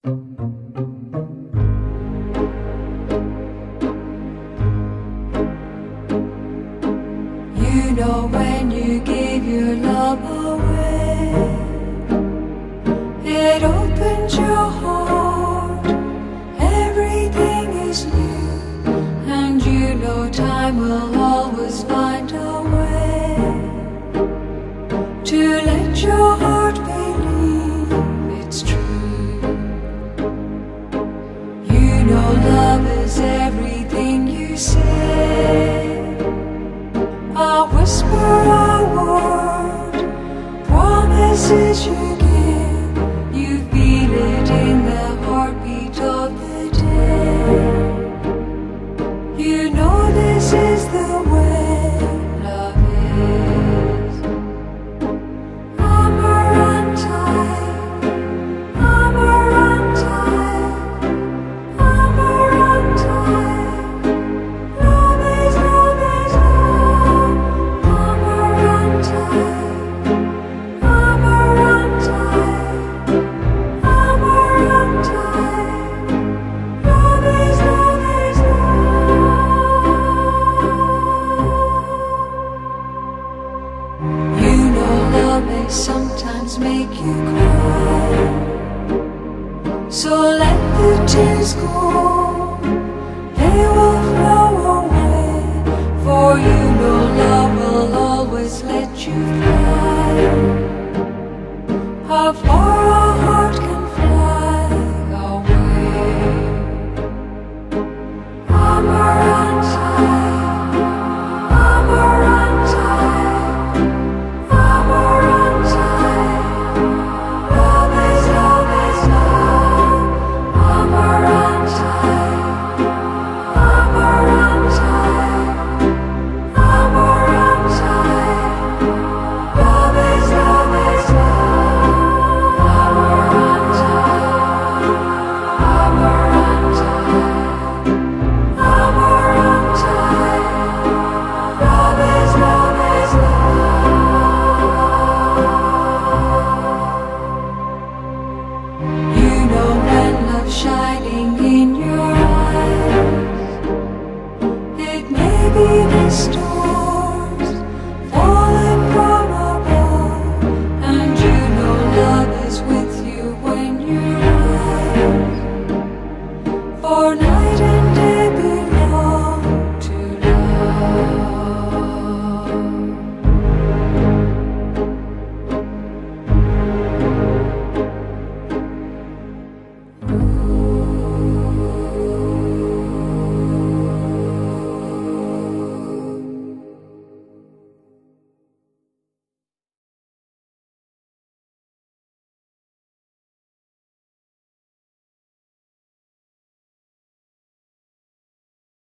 You know when you gave your love away, it opened your heart, everything is new. And you know time will always find a way to let your heart believe it's true. You know love is everything you say, a whisper, a word, promises you give. You feel it in the heartbeat of the day. You know this is the way love is. Amarantine, Amarantine, Amarantine. Love is love is love. Amarantine, Amarantine, Amarantine. Love is love is love. You know love may sometimes make you cry, so let the tears go, they will flow away. For you know love will always let you fly. How far a heart can fly away. Amarantine, Amarantine, Amarantine. Love is love is love. Amarantine, Amarantine, Amarantine. Love is love is love. Amarantine, Amarantine, Amarantine. Love is love is love. You know when love's shining